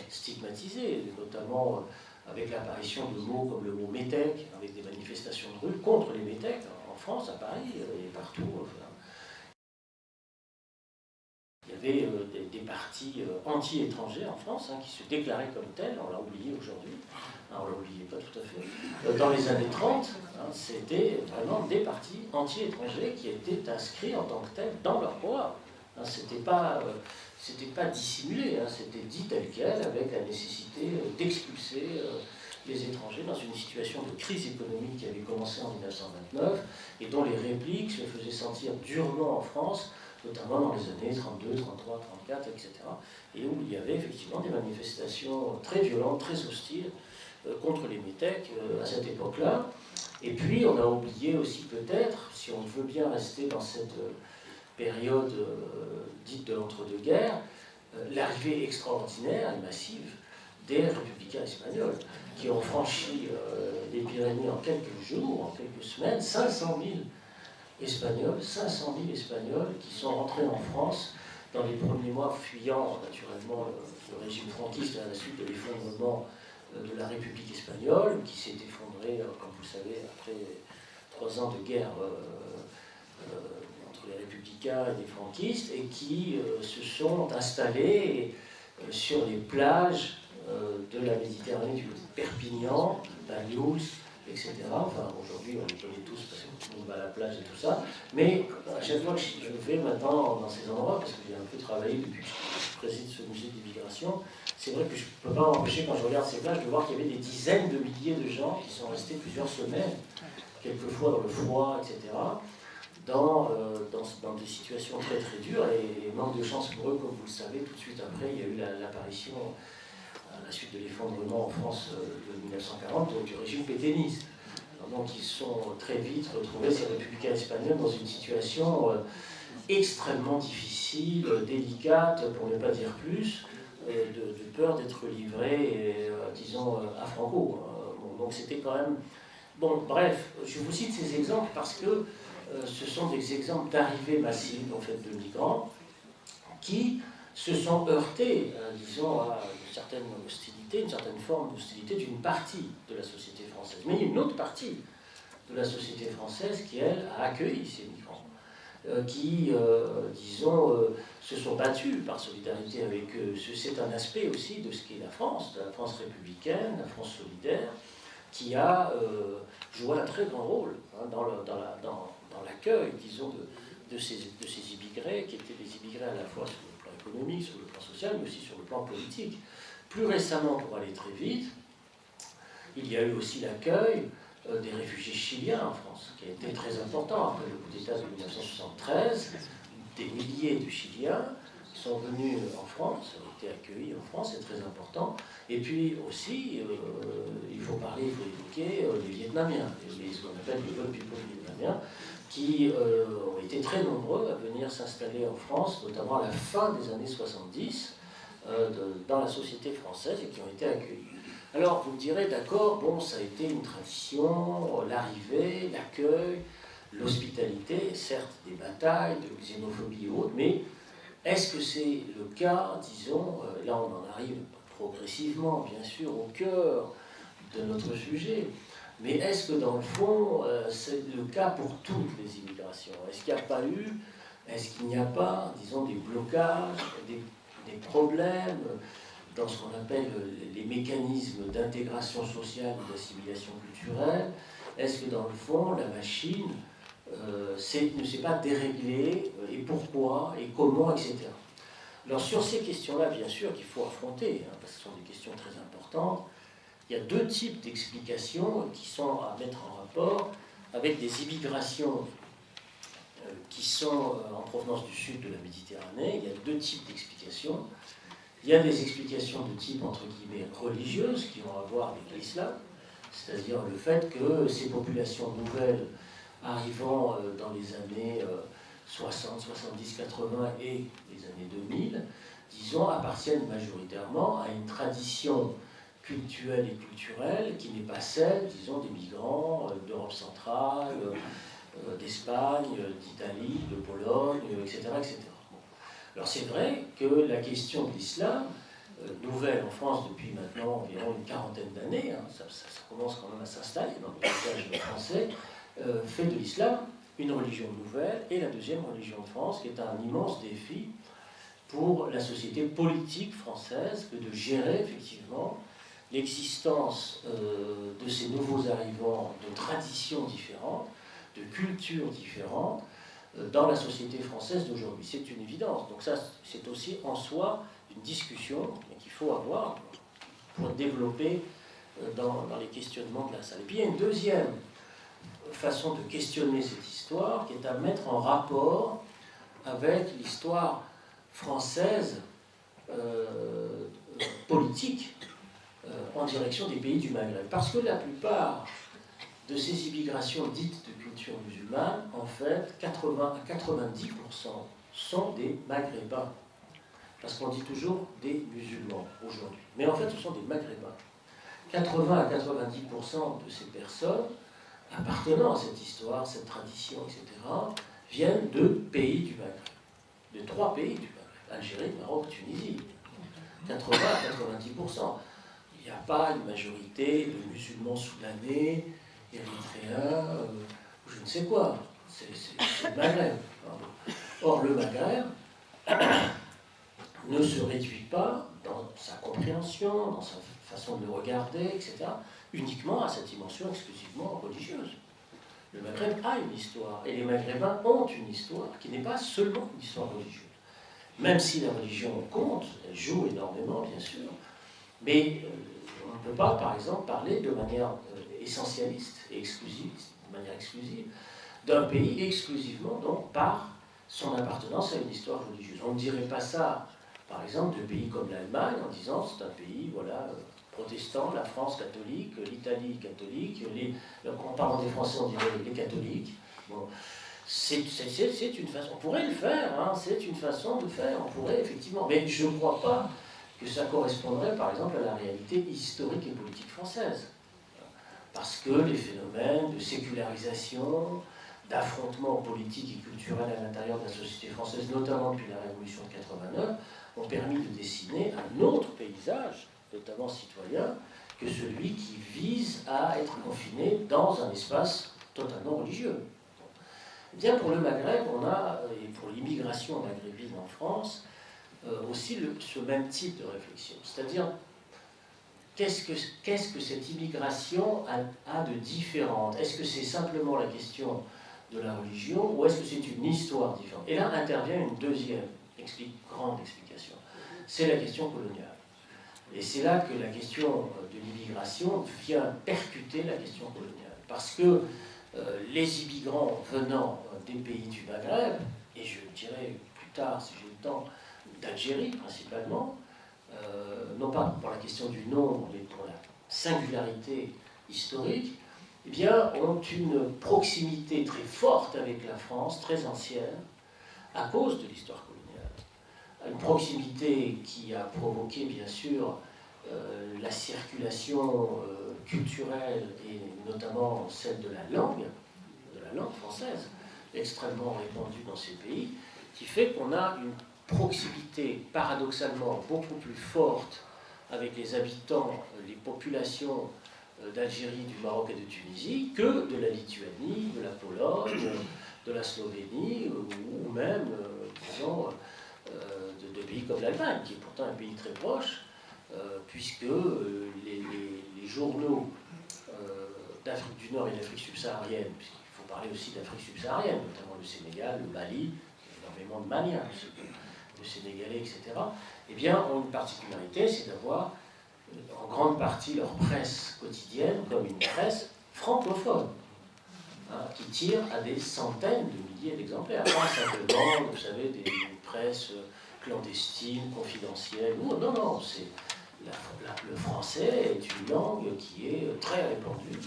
stigmatisés, notamment avec l'apparition de mots comme le mot métèque, avec des manifestations de rue contre les métèques, en France, à Paris et partout. Enfin. Il y avait des partis anti-étrangers en France qui se déclaraient comme tels, on l'a oublié aujourd'hui, on ne l'a oublié pas tout à fait. Dans les années 30, c'était vraiment des partis anti-étrangers qui étaient inscrits en tant que tels dans leur programme. C'était pas dissimulé, c'était dit tel quel, avec la nécessité d'expulser les étrangers dans une situation de crise économique qui avait commencé en 1929 et dont les répliques se faisaient sentir durement en France, notamment dans les années 32, 33, 34, etc. Et où il y avait effectivement des manifestations très violentes, très hostiles contre les métèques à cette époque-là. Et puis on a oublié aussi peut-être, si on veut bien rester dans cette période dite de l'entre-deux-guerres, l'arrivée extraordinaire et massive des républicains espagnols, qui ont franchi les Pyrénées en quelques jours, en quelques semaines, 500 000 Espagnols qui sont rentrés en France dans les premiers mois, fuyant naturellement le régime franquiste à la suite de l'effondrement de la République espagnole, qui s'est effondrée, comme vous le savez, après 3 ans de guerre entre les républicains et les franquistes, et qui se sont installés sur les plages de la Méditerranée, du Perpignan, Banyuls, etc. Enfin, aujourd'hui, on les connaît tous parce que tout le monde va à la plage et tout ça. Mais à chaque fois que je vais maintenant dans ces endroits, parce que j'ai un peu travaillé depuis que je préside ce musée d'immigration, c'est vrai que je ne peux pas m'empêcher, quand je regarde ces plages, de voir qu'il y avait des dizaines de milliers de gens qui sont restés plusieurs semaines, quelquefois dans le froid, etc., dans des situations très très dures. Et manque de chance pour eux, comme vous le savez, tout de suite après, il y a eu l'apparition, à la suite de l'effondrement en France de 1940, donc, du régime pétainiste. Donc ils sont très vite retrouvés, ces républicains espagnols, dans une situation extrêmement difficile, délicate, pour ne pas dire plus, de peur d'être livrés, disons, à Franco. Donc c'était quand même Bon, bref, je vous cite ces exemples parce que ce sont des exemples d'arrivées massives en fait, de migrants qui se sont heurtés, disons, à une certaine hostilité, une certaine forme d'hostilité d'une partie de la société française. Mais il y a une autre partie de la société française qui, elle, a accueilli ces migrants, qui, disons, se sont battus par solidarité avec eux. C'est un aspect aussi de ce qu'est la France républicaine, la France solidaire, qui a joué un très grand rôle hein, dans l'accueil, disons, de ces immigrés, qui étaient des immigrés à la fois sur le plan économique, sur le plan social, mais aussi sur le plan politique. Plus récemment, pour aller très vite, il y a eu aussi l'accueil des réfugiés chiliens en France, qui a été très important après le coup d'État de 1973. Des milliers de Chiliens sont venus en France, ont été accueillis en France, c'est très important. Et puis aussi, il faut évoquer les Vietnamiens, ce qu'on appelle les World People vietnamiens, qui ont été très nombreux à venir s'installer en France, notamment à la fin des années 70, dans la société française, et qui ont été accueillis. Alors, vous me direz, d'accord, bon, ça a été une tradition, l'arrivée, l'accueil, l'hospitalité, certes des batailles, de xénophobie et autres, mais est-ce que c'est le cas, disons, là on en arrive progressivement, bien sûr, au cœur de notre sujet, mais est-ce que dans le fond, c'est le cas pour toutes les immigrations? Est-ce qu'il n'y a pas, disons, des blocages, des problèmes dans ce qu'on appelle les mécanismes d'intégration sociale ou d'assimilation culturelle? Est-ce que dans le fond, la machine ne s'est pas déréglée, et pourquoi, et comment, etc. Alors sur ces questions-là, bien sûr, qu'il faut affronter, hein, parce que ce sont des questions très importantes, il y a deux types d'explications qui sont à mettre en rapport avec des immigrations qui sont en provenance du sud de la Méditerranée. Il y a deux types d'explications. Il y a des explications de type, entre guillemets, religieuse, qui ont à voir avec l'islam, c'est-à-dire le fait que ces populations nouvelles arrivant dans les années 60, 70, 80 et les années 2000, disons, appartiennent majoritairement à une tradition culturelle et culturelle qui n'est pas celle, disons, des migrants d'Europe centrale, d'Espagne, d'Italie, de Pologne, etc. etc. Bon. Alors c'est vrai que la question de l'islam, nouvelle en France depuis maintenant environ une quarantaine d'années, hein, ça commence quand même à s'installer dans le paysage français, fait de l'islam une religion nouvelle et la deuxième religion de France, qui est un immense défi pour la société politique française que de gérer effectivement l'existence de ces nouveaux arrivants de traditions différentes, de cultures différentes dans la société française d'aujourd'hui. C'est une évidence. Donc ça, c'est aussi en soi une discussion qu'il faut avoir pour développer dans les questionnements de la salle. Et puis il y a une deuxième façon de questionner cette histoire qui est à mettre en rapport avec l'histoire française politique en direction des pays du Maghreb. Parce que la plupart de ces immigrations dites de culture musulmane, en fait, 80 à 90% sont des Maghrébins. Parce qu'on dit toujours des musulmans aujourd'hui. Mais en fait, ce sont des Maghrébins. 80 à 90% de ces personnes appartenant à cette histoire, cette tradition, etc., viennent de pays du Maghreb. De 3 pays du Maghreb. Algérie, Maroc, Tunisie. 80 à 90%. Il n'y a pas une majorité de musulmans soudanais, érythréens, ou je ne sais quoi. C'est le Maghreb. Or, le Maghreb ne se réduit pas dans sa compréhension, dans sa façon de le regarder, etc., uniquement à cette dimension exclusivement religieuse. Le Maghreb a une histoire, et les Maghrébins ont une histoire qui n'est pas seulement une histoire religieuse. Même si la religion compte, elle joue énormément, bien sûr, mais on ne peut pas, par exemple, parler de manière essentialiste et exclusiviste, de manière exclusive, d'un pays exclusivement, donc, par son appartenance à une histoire religieuse. On ne dirait pas ça, par exemple, de pays comme l'Allemagne, en disant c'est un pays, voilà, protestant, la France catholique, l'Italie catholique, en parlant des Français, on dirait les catholiques. Bon, c'est une façon, on pourrait le faire, hein, c'est une façon de faire, on pourrait effectivement, mais je ne crois pas que ça correspondrait, par exemple, à la réalité historique et politique française. parce que les phénomènes de sécularisation, d'affrontements politiques et culturels à l'intérieur de la société française, notamment depuis la Révolution de 89, ont permis de dessiner un autre paysage, notamment citoyen, que celui qui vise à être confiné dans un espace totalement religieux. Eh bien, pour le Maghreb, on a, et pour l'immigration maghrébine en France, aussi ce même type de réflexion. C'est-à-dire, qu'est-ce que cette immigration a de différent? Est-ce que c'est simplement la question de la religion ou est-ce que c'est une histoire différente? Et là intervient une deuxième grande explication. C'est la question coloniale. Et c'est là que la question de l'immigration vient percuter la question coloniale. Parce que les immigrants venant des pays du Maghreb, et je dirais plus tard, si j'ai le temps, d'Algérie principalement, non pas pour la question du nombre, mais pour la singularité historique, eh bien, ont une proximité très forte avec la France, très ancienne, à cause de l'histoire coloniale. Une proximité qui a provoqué, bien sûr, la circulation culturelle, et notamment celle de la langue française, extrêmement répandue dans ces pays, qui fait qu'on a une proximité paradoxalement beaucoup plus forte avec les habitants, les populations d'Algérie, du Maroc et de Tunisie que de la Lituanie, de la Pologne, de la Slovénie ou même, disons, de pays comme l'Allemagne, qui est pourtant un pays très proche, puisque les journaux d'Afrique du Nord et d'Afrique subsaharienne, puisqu'il faut parler aussi d'Afrique subsaharienne, notamment le Sénégal, le Mali, énormément de Maliens, le Sénégalais, etc., eh bien, ont une particularité, c'est d'avoir en grande partie leur presse quotidienne comme une presse francophone, hein, qui tire à des centaines de milliers d'exemplaires. Pas simplement, vous savez, des presses clandestines, confidentielles. Non, non, c'est le français est une langue qui est très répandue.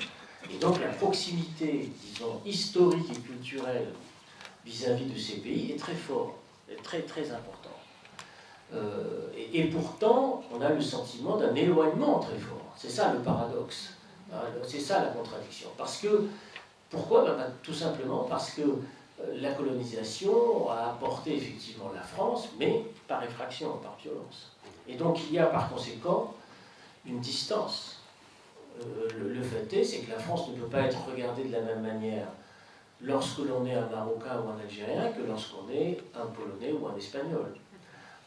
Et donc la proximité, disons, historique et culturelle vis-à-vis de ces pays est très forte, est très, très importante. Et pourtant, on a le sentiment d'un éloignement très fort. C'est ça le paradoxe. C'est ça la contradiction. Parce que, pourquoi? Tout simplement parce que la colonisation a apporté effectivement la France, mais par effraction, par violence. Et donc il y a par conséquent une distance. Le fait est, c'est que la France ne peut pas être regardée de la même manière lorsque l'on est un Marocain ou un Algérien que lorsqu'on est un Polonais ou un Espagnol.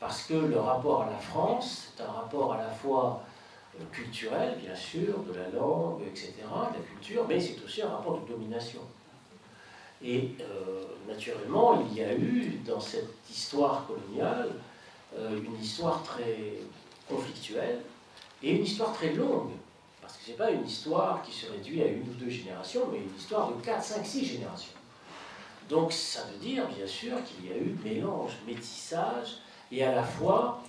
Parce que le rapport à la France, c'est un rapport à la fois culturel, bien sûr, de la langue, etc., de la culture, mais c'est aussi un rapport de domination. Et naturellement, il y a eu, dans cette histoire coloniale, une histoire très conflictuelle et une histoire très longue. Parce que ce n'est pas une histoire qui se réduit à une ou deux générations, mais une histoire de 4, 5, 6 générations. Donc ça veut dire, bien sûr, qu'il y a eu mélange, métissage, et à la fois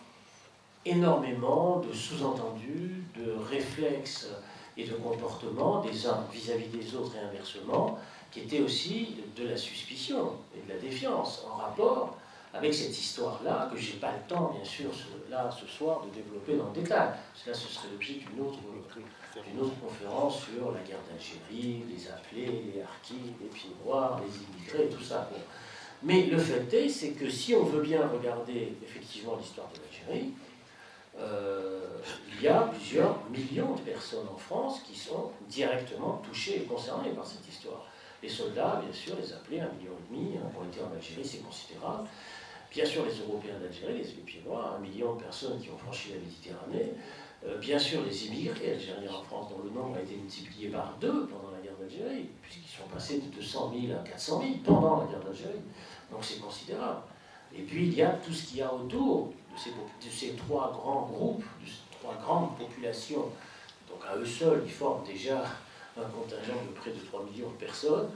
énormément de sous-entendus, de réflexes et de comportements des uns vis-à-vis des autres et inversement, qui étaient aussi de la suspicion et de la défiance en rapport avec cette histoire-là, que je n'ai pas le temps, bien sûr, ce soir, de développer dans le détail. Parce que là, ce serait l'objet d'une autre conférence sur la guerre d'Algérie, les appelés, les harkis, les pieds noirs, les immigrés, tout ça. Bon. Mais le fait est, c'est que si on veut bien regarder effectivement l'histoire de l'Algérie, il y a plusieurs millions de personnes en France qui sont directement touchées et concernées par cette histoire. Les soldats, bien sûr, les appelés, 1,5 million ont été en Algérie, c'est considérable. Bien sûr, les Européens d'Algérie, les pieds noirs, 1 million de personnes qui ont franchi la Méditerranée. Bien sûr, les immigrés algériens en France, dont le nombre a été multiplié par 2 pendant la guerre d'Algérie, puisqu'ils sont passés de 200 000 à 400 000 pendant la guerre d'Algérie. Donc c'est considérable. Et puis il y a tout ce qu'il y a autour de ces 3 grands groupes, de ces 3 grandes populations. Donc à eux seuls, ils forment déjà un contingent de près de 3 millions de personnes.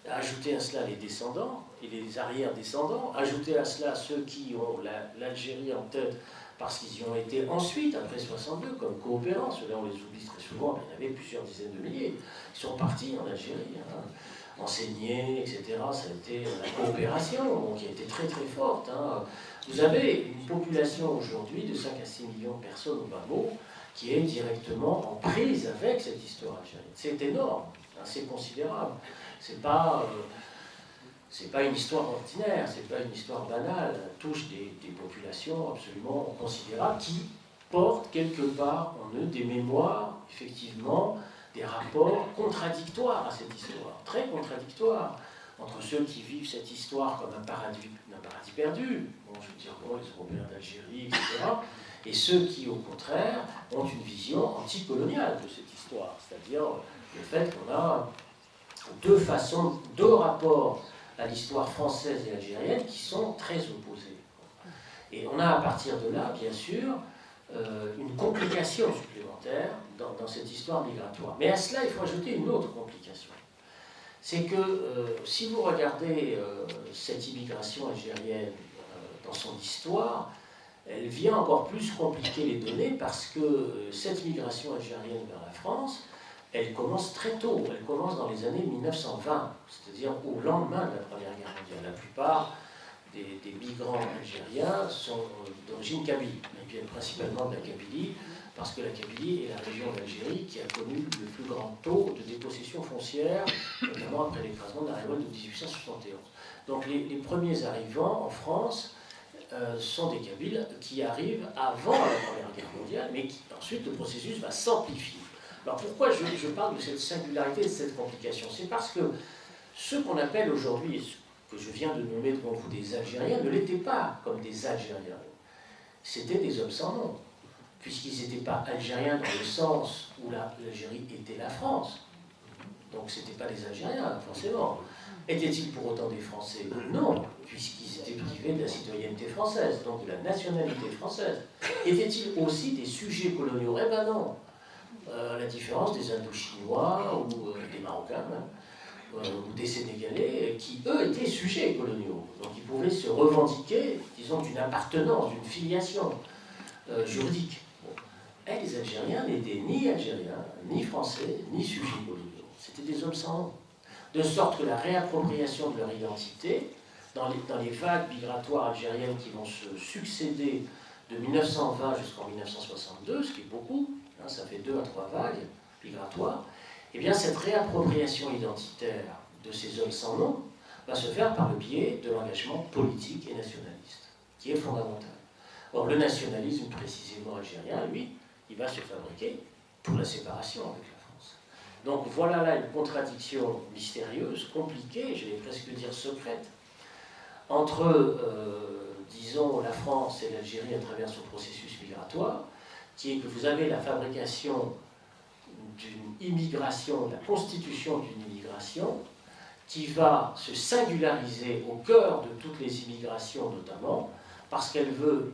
Ajouter à cela les descendants et les arrière-descendants, ajouter à cela ceux qui ont l'Algérie en tête parce qu'ils y ont été ensuite, après 62, comme coopérants, ceux-là on les oublie très souvent, mais il y en avait plusieurs dizaines de milliers, ils sont partis en Algérie, enseigner, etc. Ça a été la coopération qui a été très très forte. Vous avez une population aujourd'hui de 5 à 6 millions de personnes au bas mot qui est directement en prise avec cette histoire algérienne. C'est énorme, hein, c'est considérable. C'est pas une histoire ordinaire, c'est pas une histoire banale. Elle touche des populations absolument considérables qui portent quelque part en eux des mémoires, effectivement, des rapports contradictoires à cette histoire, très contradictoires, entre ceux qui vivent cette histoire comme un paradis perdu, bon, je veux dire, bon, les Européens d'Algérie, etc., et ceux qui, au contraire, ont une vision anticoloniale de cette histoire, c'est-à-dire le fait qu'on a deux rapports à l'histoire française et algérienne qui sont très opposés. Et on a à partir de là, bien sûr, une complication supplémentaire dans cette histoire migratoire. Mais à cela, il faut ajouter une autre complication. C'est que si vous regardez cette immigration algérienne dans son histoire, elle vient encore plus compliquer les données parce que cette migration algérienne vers la France, elle commence très tôt, elle commence dans les années 1920, c'est-à-dire au lendemain de la Première Guerre mondiale. La plupart des migrants algériens sont d'origine kabyle, ils viennent principalement de la Kabylie, parce que la Kabylie est la région d'Algérie qui a connu le plus grand taux de dépossession foncière, notamment après l'écrasement de la révolte de 1871. Donc les premiers arrivants en France sont des Kabyles qui arrivent avant la Première Guerre mondiale, mais ensuite le processus va s'amplifier. Alors pourquoi je parle de cette singularité, de cette complication? C'est parce que ceux qu'on appelle aujourd'hui, que je viens de nommer devant vous des Algériens, ne l'étaient pas comme des Algériens. C'était des hommes sans nom, puisqu'ils n'étaient pas Algériens dans le sens où l'Algérie était la France. Donc ce n'étaient pas des Algériens, forcément. Étaient-ils pour autant des Français? Non, puisqu'ils étaient privés de la citoyenneté française, donc de la nationalité française. Étaient-ils aussi des sujets coloniaux? Eh ben non. La différence des Indochinois ou des Marocains, ou des Sénégalais, qui eux étaient sujets coloniaux. Donc ils pouvaient se revendiquer, disons, d'une appartenance, d'une filiation juridique. Bon. Et les Algériens n'étaient ni Algériens, ni Français, ni sujets coloniaux. C'était des hommes sans nom. De sorte que la réappropriation de leur identité, dans les vagues migratoires algériennes qui vont se succéder de 1920 jusqu'en 1962, ce qui est beaucoup, hein, ça fait 2 à 3 vagues migratoires, eh bien cette réappropriation identitaire de ces hommes sans nom va se faire par le biais de l'engagement politique et nationaliste, qui est fondamental. Or, le nationalisme précisément algérien, lui, il va se fabriquer pour la séparation avec la France. Donc voilà là une contradiction mystérieuse, compliquée, je vais presque dire secrète, entre, disons, la France et l'Algérie à travers son processus migratoire, qui est que vous avez la fabrication d'une immigration, la constitution d'une immigration, qui va se singulariser au cœur de toutes les immigrations notamment, parce qu'elle veut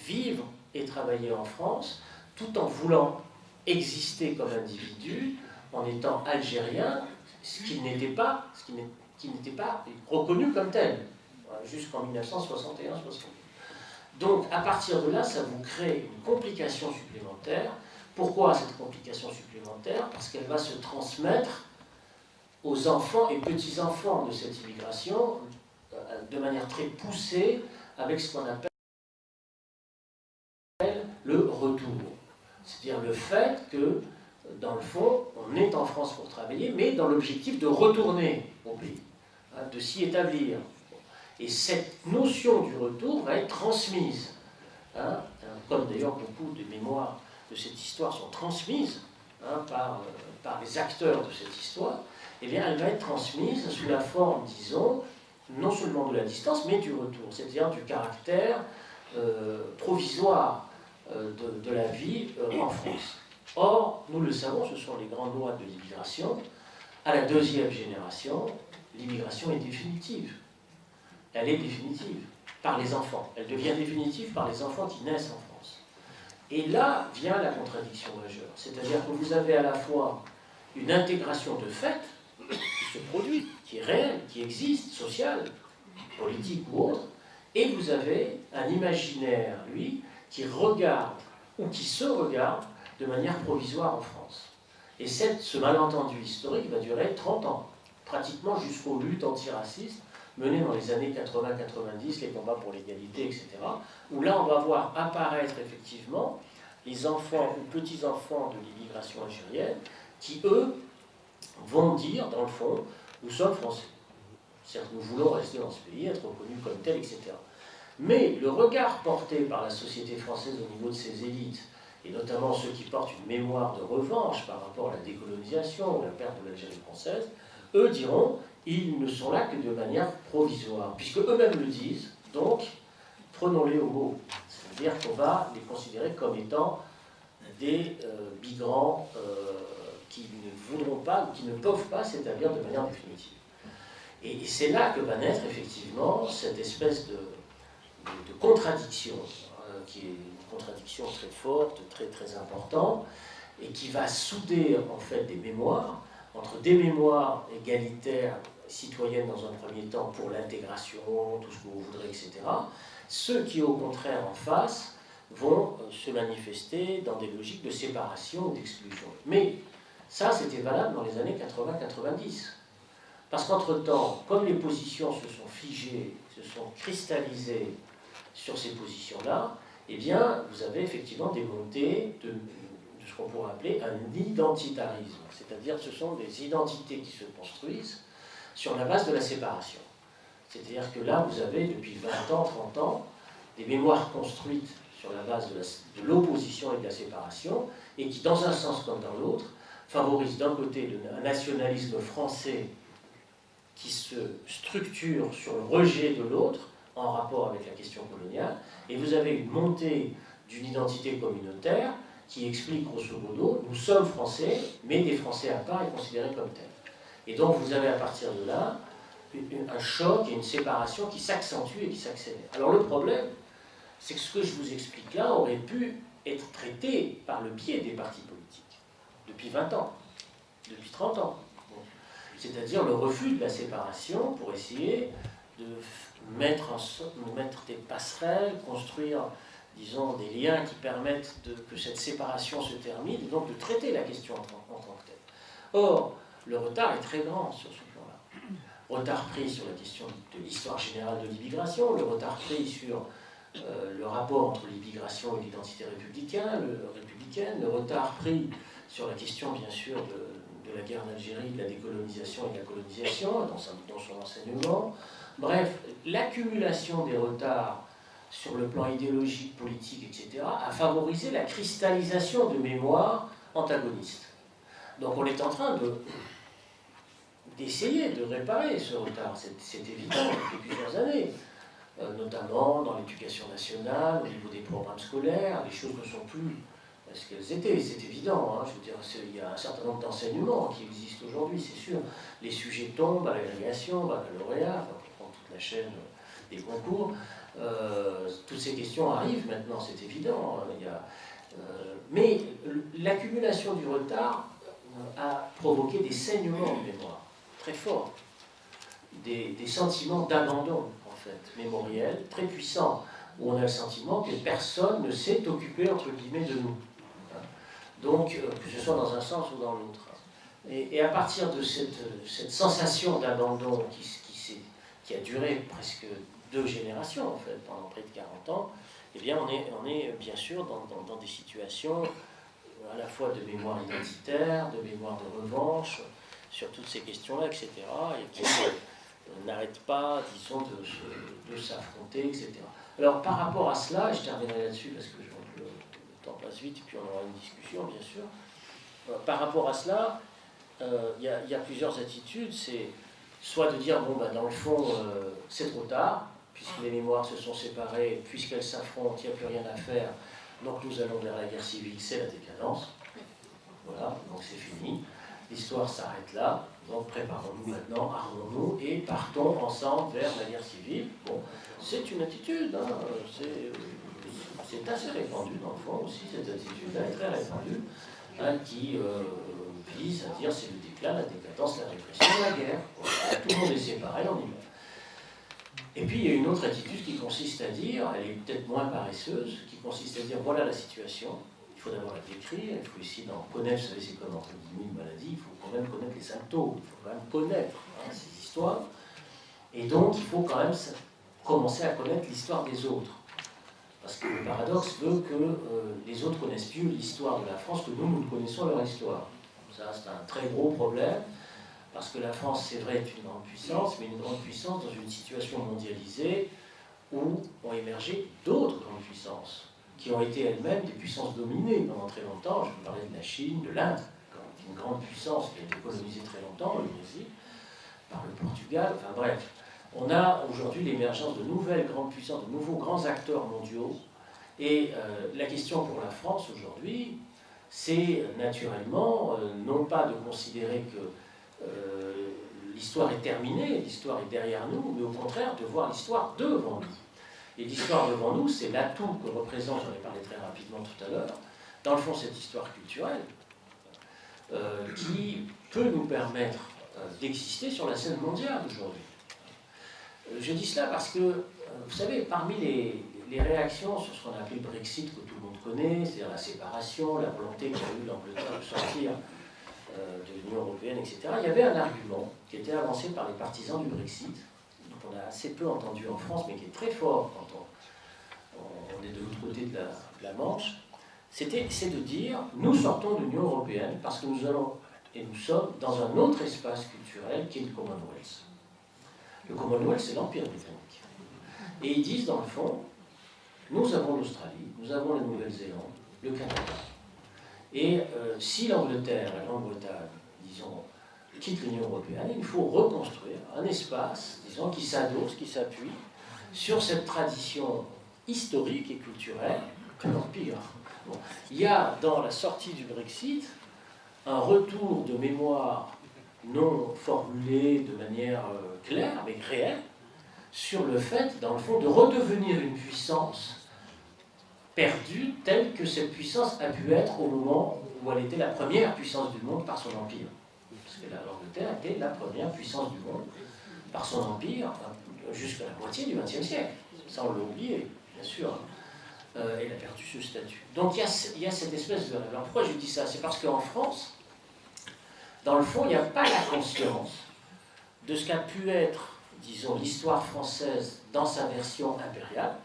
vivre et travailler en France, tout en voulant exister comme individu, en étant algérien, ce qui n'était pas reconnu comme tel, jusqu'en 1961-62. Donc, à partir de là, ça vous crée une complication supplémentaire. Pourquoi cette complication supplémentaire? Parce qu'elle va se transmettre aux enfants et petits-enfants de cette immigration de manière très poussée, avec ce qu'on appelle le retour. C'est-à-dire le fait que, dans le fond, on est en France pour travailler, mais dans l'objectif de retourner au pays, hein, de s'y établir. Et cette notion du retour va être transmise, hein, comme d'ailleurs beaucoup de mémoires de cette histoire sont transmises, hein, par les acteurs de cette histoire, eh bien elle va être transmise sous la forme, disons, non seulement de la distance, mais du retour, c'est-à-dire du caractère provisoire de la vie en France. Or, nous le savons, ce sont les grandes lois de l'immigration. À la 2e génération, l'immigration est définitive. Elle est définitive par les enfants. Elle devient définitive par les enfants qui naissent en France. Et là vient la contradiction majeure. C'est-à-dire que vous avez à la fois une intégration de fait qui se produit, qui est réelle, qui existe, sociale, politique ou autre, et vous avez un imaginaire, lui, qui regarde ou qui se regarde de manière provisoire en France. Et ce malentendu historique va durer 30 ans, pratiquement jusqu'aux luttes antiracistes menées dans les années 80-90, les combats pour l'égalité, etc., où là on va voir apparaître effectivement les enfants ou petits-enfants de l'immigration algérienne qui, eux, vont dire, dans le fond, nous sommes français. Certes, nous voulons rester dans ce pays, être reconnus comme tels, etc. Mais le regard porté par la société française au niveau de ses élites, et notamment ceux qui portent une mémoire de revanche par rapport à la décolonisation ou la perte de l'Algérie française, eux diront, ils ne sont là que de manière provisoire, puisque eux-mêmes le disent, donc prenons-les au mot. C'est-à-dire qu'on va les considérer comme étant des migrants qui ne voudront pas ou qui ne peuvent pas s'établir de manière définitive. Et c'est là que va naître effectivement cette espèce de contradiction, qui est une contradiction très forte, très, très importante, et qui va souder en fait des mémoires, entre des mémoires égalitaires, citoyennes dans un premier temps pour l'intégration, tout ce que vous voudrez, etc., ceux qui au contraire en face vont se manifester dans des logiques de séparation ou d'exclusion. Mais ça, c'était valable dans les années 80-90. Parce qu'entre-temps, comme les positions se sont figées, se sont cristallisées sur ces positions-là, eh bien, vous avez effectivement des montées de ce qu'on pourrait appeler un identitarisme. C'est-à-dire que ce sont des identités qui se construisent sur la base de la séparation. C'est-à-dire que là, vous avez depuis 20 ans, 30 ans, des mémoires construites sur la base de l'opposition et de la séparation, et qui, dans un sens comme dans l'autre, favorisent d'un côté un nationalisme français qui se structure sur le rejet de l'autre en rapport avec la question coloniale, et vous avez une montée d'une identité communautaire qui explique grosso modo, nous sommes français, mais des Français à part et considérés comme tels. Et donc vous avez à partir de là un choc et une séparation qui s'accentue et qui s'accélère. Alors le problème, c'est que ce que je vous explique là aurait pu être traité par le biais des partis politiques, depuis 20 ans, depuis 30 ans. C'est-à-dire le refus de la séparation pour essayer de mettre des passerelles, construire, disons, des liens qui permettent que cette séparation se termine, et donc de traiter la question en tant que telle. Or, le retard est très grand sur ce plan-là. Retard pris sur la question de l'histoire générale de l'immigration, le retard pris sur le rapport entre l'immigration et l'identité républicaine, le retard pris sur la question, bien sûr, de la guerre d'Algérie, de la décolonisation et de la colonisation, dans son enseignement. Bref, l'accumulation des retards sur le plan idéologique, politique, etc., a favorisé la cristallisation de mémoires antagonistes. Donc on est en train d'essayer de réparer ce retard, c'est évident depuis plusieurs années, notamment dans l'éducation nationale, au niveau des programmes scolaires, les choses ne sont plus ce qu'elles étaient, c'est évident. Hein, je veux dire, il y a un certain nombre d'enseignements qui existent aujourd'hui, c'est sûr. Les sujets tombent à l'agrégation, baccalauréat, on prend toute la chaîne des concours. Toutes ces questions arrivent maintenant, c'est évident. Mais l'accumulation du retard a provoqué des saignements de mémoire très forts, des sentiments d'abandon, en fait, mémoriels, très puissants, où on a le sentiment que personne ne s'est occupé, entre guillemets, de nous. Donc, que ce soit dans un sens ou dans l'autre. Et à partir de cette sensation d'abandon qui a duré presque 2 générations, en fait, pendant près de 40 ans, eh bien, on est bien sûr dans des situations à la fois de mémoire identitaire, de mémoire de revanche, sur toutes ces questions-là, etc., et qui n'arrêtent pas, disons, de s'affronter, etc. Alors, par rapport à cela, et je terminerai là-dessus parce que le temps passe vite, et puis on aura une discussion, bien sûr. Par rapport à cela, il y a plusieurs attitudes. C'est soit de dire, bon, ben, dans le fond, c'est trop tard, puisque les mémoires se sont séparées, puisqu'elles s'affrontent, il n'y a plus rien à faire, donc nous allons vers la guerre civile, c'est la décadence. Voilà, donc c'est fini. L'histoire s'arrête là, donc préparons-nous maintenant, armons-nous et partons ensemble vers la guerre civile. Bon, c'est une attitude, hein, c'est assez répandu dans le fond aussi, cette attitude-là est très répandue, hein, qui vise à dire c'est le déclin, la décadence, la répression, la guerre. Voilà, tout le monde est séparé, on y va. Et puis il y a une autre attitude qui consiste à dire, elle est peut-être moins paresseuse, qui consiste à dire voilà la situation, il faut d'abord la décrire, il faut essayer d'en connaître, vous savez c'est comme entre guillemets une maladie, il faut quand même connaître les symptômes, il faut quand même connaître ces histoires, et donc il faut quand même commencer à connaître l'histoire des autres. Parce que le paradoxe veut que les autres connaissent mieux l'histoire de la France que nous connaissons leur histoire. Ça, c'est un très gros problème, parce que la France, c'est vrai, est une grande puissance, mais une grande puissance dans une situation mondialisée où ont émergé d'autres grandes puissances, qui ont été elles-mêmes des puissances dominées pendant très longtemps. Je vous parlais de la Chine, de l'Inde, une grande puissance qui a été colonisée très longtemps, le Brésil, par le Portugal, enfin bref. On a aujourd'hui l'émergence de nouvelles grandes puissances, de nouveaux grands acteurs mondiaux. Et la question pour la France aujourd'hui, c'est naturellement non pas de considérer que l'histoire est terminée, l'histoire est derrière nous, mais au contraire de voir l'histoire devant nous. Et l'histoire devant nous, c'est l'atout que représente, j'en ai parlé très rapidement tout à l'heure, dans le fond cette histoire culturelle, qui peut nous permettre d'exister sur la scène mondiale aujourd'hui. Je dis cela parce que, vous savez, parmi les réactions sur ce qu'on a appelé le Brexit, que tout le monde connaît, c'est-à-dire la séparation, la volonté qu'a eu l'Angleterre de sortir de l'Union européenne, etc., il y avait un argument qui était avancé par les partisans du Brexit, dont on a assez peu entendu en France, mais qui est très fort quand on est de l'autre côté de la Manche, c'est de dire, nous sortons de l'Union européenne parce que nous allons, et nous sommes dans un autre espace culturel qui est le Commonwealth. Le Commonwealth, c'est l'Empire britannique. Et ils disent, dans le fond, nous avons l'Australie, nous avons la Nouvelle-Zélande, le Canada. Et si l'Angleterre, la Grande-Bretagne, disons, quitte l'Union européenne, il faut reconstruire un espace, disons, qui s'adosse, qui s'appuie sur cette tradition historique et culturelle de l'Empire. Bon. Il y a, dans la sortie du Brexit, un retour de mémoire non formulé de manière claire, mais réelle, sur le fait, dans le fond, de redevenir une puissance perdue telle que cette puissance a pu être au moment où elle était la première puissance du monde par son empire. Parce que l'Angleterre était la première puissance du monde par son empire jusqu'à la moitié du XXe siècle. Ça, on l'a oublié, bien sûr. Elle a perdu ce statut. Donc il y a cette espèce de... Alors pourquoi je dis ça? C'est parce qu'en France, dans le fond, il n'y a pas la conscience de ce qu'a pu être, disons, l'histoire française dans sa version impériale,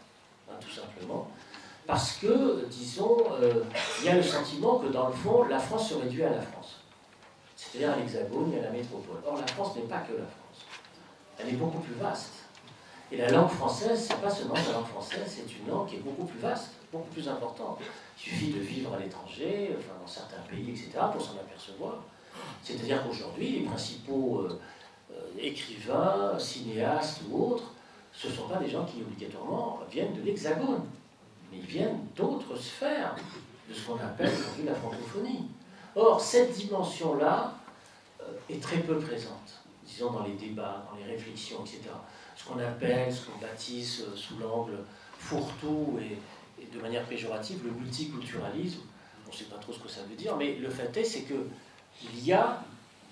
hein, tout simplement, parce que, disons, il y a le sentiment que, dans le fond, la France se réduit à la France. C'est-à-dire à l'Hexagone et à la métropole. Or, la France n'est pas que la France. Elle est beaucoup plus vaste. Et la langue française, c'est pas seulement la langue française, c'est une langue qui est beaucoup plus vaste, beaucoup plus importante. Il suffit de vivre à l'étranger, enfin, dans certains pays, etc., pour s'en apercevoir. C'est-à-dire qu'aujourd'hui, les principaux écrivains, cinéastes ou autres, ce ne sont pas des gens qui obligatoirement viennent de l'Hexagone, mais ils viennent d'autres sphères de ce qu'on appelle aujourd'hui la francophonie. Or, cette dimension-là est très peu présente, disons dans les débats, dans les réflexions, etc. Ce qu'on appelle, ce qu'on baptise sous l'angle fourre-tout et de manière péjorative, le multiculturalisme. On ne sait pas trop ce que ça veut dire, mais le fait est, c'est qu'il y a,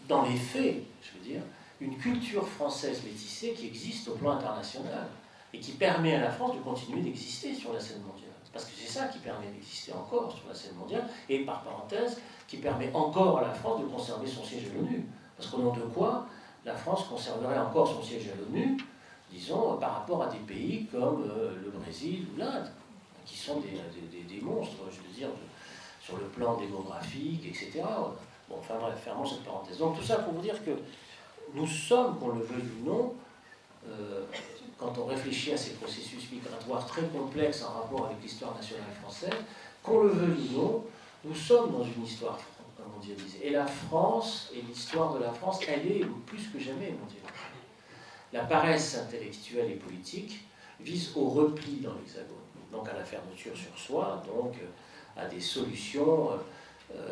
dans les faits, je veux dire, une culture française métissée qui existe au plan international et qui permet à la France de continuer d'exister sur la scène mondiale. Parce que c'est ça qui permet d'exister encore sur la scène mondiale et, par parenthèse, qui permet encore à la France de conserver son siège à l'ONU. Parce qu'au nom de quoi la France conserverait encore son siège à l'ONU, disons, par rapport à des pays comme le Brésil ou l'Inde, qui sont des monstres, je veux dire, sur le plan démographique, etc. Bon, enfin bref, fermons cette parenthèse. Donc tout ça pour vous dire que nous sommes, qu'on le veuille ou non, quand on réfléchit à ces processus migratoires très complexes en rapport avec l'histoire nationale française, qu'on le veuille ou non, nous sommes dans une histoire mondialisée. Et la France, et l'histoire de la France, elle est plus que jamais mondialisée. La paresse intellectuelle et politique vise au repli dans l'Hexagone, donc à la fermeture sur soi, donc à des solutions,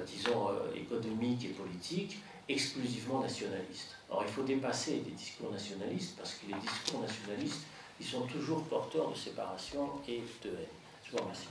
disons, économiques et politiques, exclusivement nationalistes. Or, il faut dépasser les discours nationalistes, parce que les discours nationalistes, ils sont toujours porteurs de séparation et de haine. Je vous remercie.